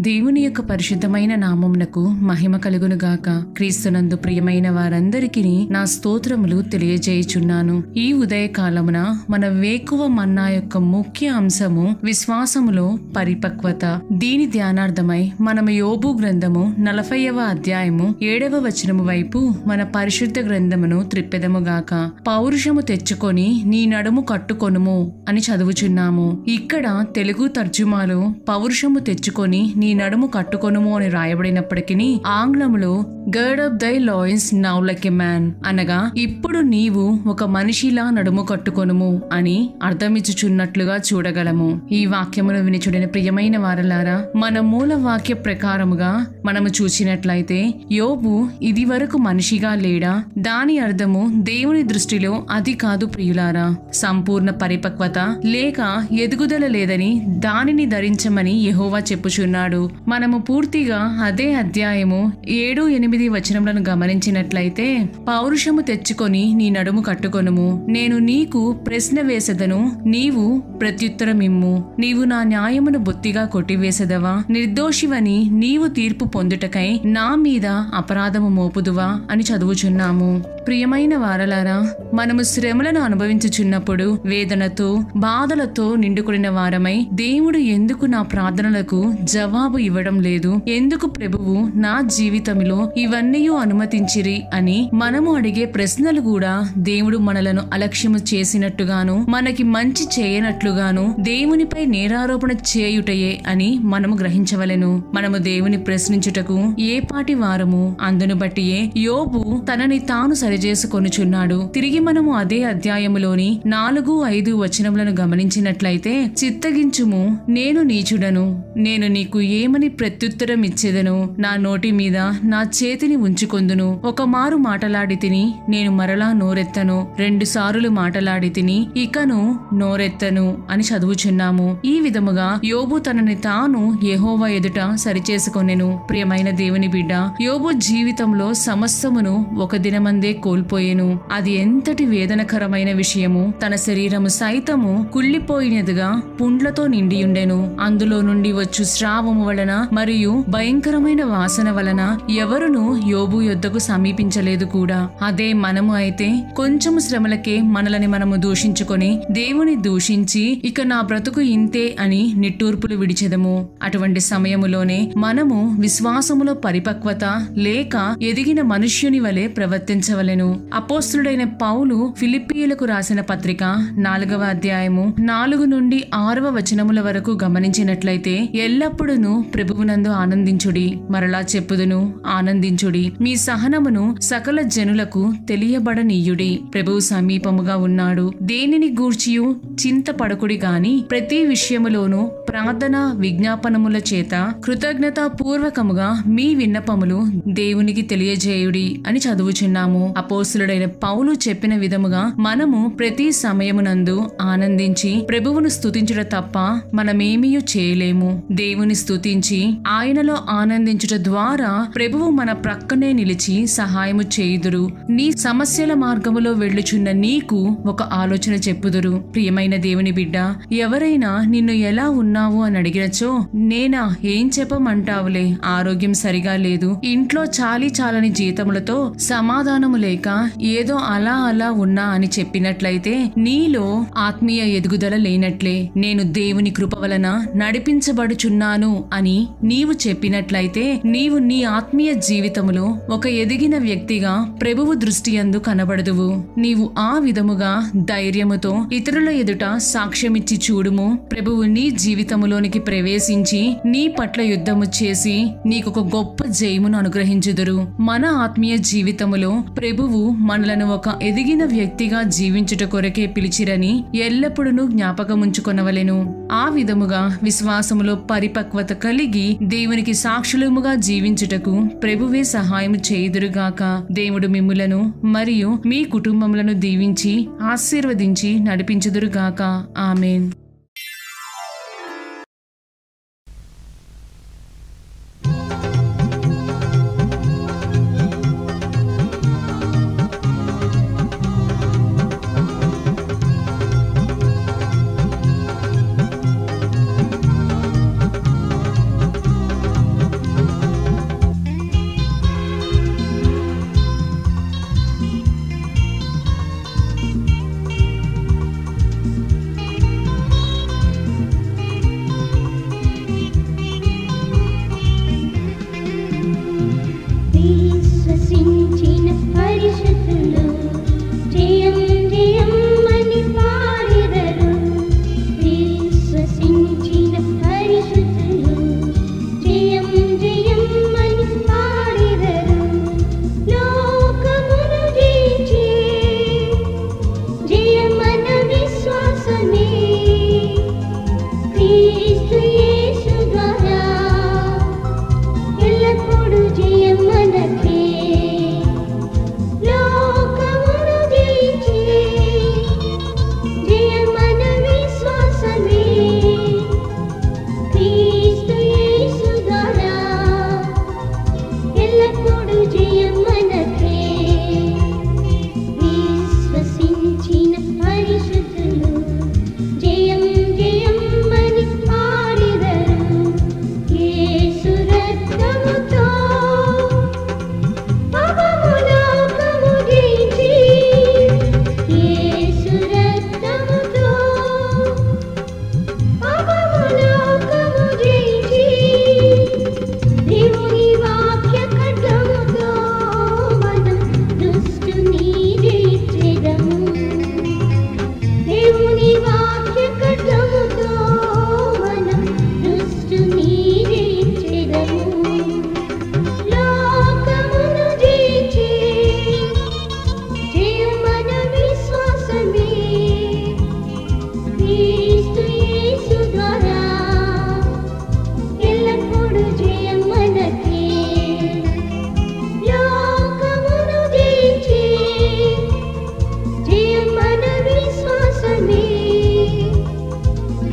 దేవుని యొక్క పరిశుద్ధమైన నామమునకు మహిమ కలుగునుగాక. క్రీస్తునందు ప్రియమైన వారందరికీ నా స్తోత్రములు తెలియజేయుచున్నాను. ఈ ఉదయకాలమున మన వేకువ మన్నా యొక్క ముఖ్య అంశము విశ్వాసములో పరిపక్వత. దీని ధ్యానార్థమై మనము యోబు గ్రంథము 40వ అధ్యాయము 7వ వచనము వైపు మన పరిశుద్ధ గ్రంథమును త్రిప్పెదముగాక. పౌరుషము తెచ్చుకొని నీ నడుము కట్టుకొనుము అని చదువుచున్నాము. ఇక్కడ తెలుగు తర్జుమాలో పౌరుషము తెచ్చుకొని నీ నడుము కట్టుకొనుము అని రాయబడినప్పటికీ ఆంగ్లములో గర్డ్ అప్ దై loins now like a man అనగా ఇప్పుడు నీవు ఒక మనిషిలా నడుము కట్టుకొనుము అని అర్థమిచ్చుచున్నట్లుగా చూడగలము. ఈ వాక్యమును విని చూడని ప్రియమైన వారలారా, మన మూల వాక్య ప్రకారముగా మనము చూసినట్లయితే యోబు ఇది వరకు మనిషిగా లేడా? దాని అర్థము దేవుని దృష్టిలో అది కాదు ప్రియులారా. సంపూర్ణ పరిపక్వత లేక ఎదుగుదల లేదని దానిని ధరించమని యెహోవా చెప్పుచున్నాడు. మనము పూర్తిగా అదే అధ్యాయము 7-8 వచనములను గమనించినట్లయితే పౌరుషము తెచ్చుకొని నీ నడుము కట్టుకొనుము, నేను నీకు ప్రశ్న వేసెదను, నీవు ప్రత్యుత్తరమిమ్ము. నీవు నా న్యాయమును బొత్తిగా కొట్టివేసెదవా? నిర్దోషివని నీవు తీర్పు పొందుటకై నా మీద అపరాధము మోపుదువా అని చదువుచున్నాము. ప్రియమైన వారలారా, మనము శ్రమలను అనుభవించుచున్నప్పుడు వేదనతో బాధలతో నిండుకుడిన వారమై దేవుడు ఎందుకు నా ప్రార్థనలకు జవాబు ఇవ్వడం లేదు, ఎందుకు ప్రభువు నా జీవితంలో ఇవన్నీ అనుమతించిరి అని మనము అడిగే ప్రశ్నలు కూడా దేవుడు మనలను అలక్ష్యము చేసినట్టుగాను మనకి మంచి చేయనట్లుగాను దేవునిపై నేరారోపణ చేయుటయే అని మనము గ్రహించవలెను. మనము దేవుని ప్రశ్నించుటకు ఏ పాటి వారము అందును బట్టియే యోబు తనని తాను సరిచేసుకొనుచున్నాడు. తిరిగి మనము అదే అధ్యాయములోని 4-5 వచనములను గమనించినట్లయితే చిత్తగించుము, నేను నీచుడను, నేను నీకు ఏమని ప్రత్యుత్తరం ఇచ్చేదను? నా నోటి మీద నా చేతిని ఉంచుకొందును. ఒక మారు మాటలాడి తిని నేను మరలా నోరెత్తను, 2 సార్లు మాటలాడి తిని ఇకను నోరెత్తను అని చదువుచున్నాము. ఈ విధముగా యోబు తనని తాను యెహోవా ఎదుట సరిచేసుకొనెను. ప్రియమైన దేవుని బిడ్డ, యోబు జీవితంలో సమస్తమును ఒక దినమందే కోల్పోయెను. అది ఎంతటి వేదనకరమైన విషయము. తన శరీరము సైతము కుళ్ళిపోయినదిగా పుండ్లతో నిండియుండెను. అందులో నుండి వచ్చు స్రావము వలన మరియు భయంకరమైన వాసన వలన ఎవరును యోబు యొద్దకు సమీపించలేదు కూడా. అదే మనము అయితే కొంచెము శ్రమలకే మనలని మనము దూషించుకొని దేవుని దూషించి ఇక నా బ్రతుకు ఇంతే అని నిట్టూర్పులు విడిచెదము. అటువంటి సమయములోనే మనము విశ్వాసములో పరిపక్వత లేక ఎదిగిన మనుష్యుని వలె ప్రవర్తించవలెను. అపోస్తులుడైన పౌలు ఫిలిప్పీయులకు రాసిన పత్రిక 4వ అధ్యాయము 4-6 వచనముల వరకు గమనించినట్లయితే ఎల్లప్పుడూ ప్రభువునందు ఆనందించుడి, మరలా చెప్పుదును ఆనందించుడి, మీ సహనమును సకల జనులకు తెలియబడనీయుడి, ప్రభువు సమీపముగా ఉన్నాడు. దేనిని గూర్చియు చింతపడకుడి గాని ప్రతి విషయములోనూ ప్రార్థన విజ్ఞాపనముల చేత కృతజ్ఞతా పూర్వకముగా మీ విన్నపములు దేవునికి తెలియజేయుడి అని చదువుచున్నాము. అపోస్తులుడైన పౌలు చెప్పిన విధముగా మనము ప్రతి సమయమునందు ఆనందించి ప్రభువును స్తుతించుట తప్ప మనమేమీ చేయలేము. దేవుని స్తుతించి ఆయనలో ఆనందించుట ద్వారా ప్రభువు మన ప్రక్కనే నిలిచి సహాయము చేయుదురు. నీ సమస్యల మార్గములో వెళ్ళుచున్న నీకు ఒక ఆలోచన చెప్పుదురు. ప్రియమైన దేవుని బిడ్డ, ఎవరైనా నిన్ను ఎలా ఉన్నావు అని అడిగినచో నేనా ఏం చెప్పమంటావులే, ఆరోగ్యం సరిగా లేదు, ఇంట్లో చాలని జీతములతో సమాధానము లేక ఏదో అలా ఉన్నా అని చెప్పినట్లయితే నీలో ఆత్మీయ ఎదుగుదల లేనట్లే. నేను దేవుని కృప వలన నడిపించబడుచున్నాను అని నీవు చెప్పినట్లయితే నీవు నీ ఆత్మీయ జీవితములో ఒక ఎదిగిన వ్యక్తిగా ప్రభువు దృష్టి యందు కనబడదువు. నీవు ఆ విధముగా ధైర్యముతో ఇతరుల ఎదుట సాక్ష్యమిచ్చి చూడుము. ప్రభువు నీ జీవితములోనికి ప్రవేశించి నీ పట్ల యుద్ధము చేసి నీకొక గొప్ప జయమును అనుగ్రహించుదురు. మన ఆత్మీయ జీవితములో ప్రభువు మనలను ఒక ఎదిగిన వ్యక్తిగా జీవించుట కొరకే పిలిచిరని ఎల్లప్పుడూ జ్ఞాపకముంచుకొనవలెను. ఆ విధముగా విశ్వాసములో పరిపక్వత కలిగి దేవునికి సాక్షులముగా జీవించుటకు ప్రభువే సహాయము చేయుదురుగాక. దేవుడు మిమ్ములను మరియు మీ కుటుంబములను దీవించి ఆశీర్వదించి నడిపించుదురుగాక. ఆమేన్.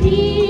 నీ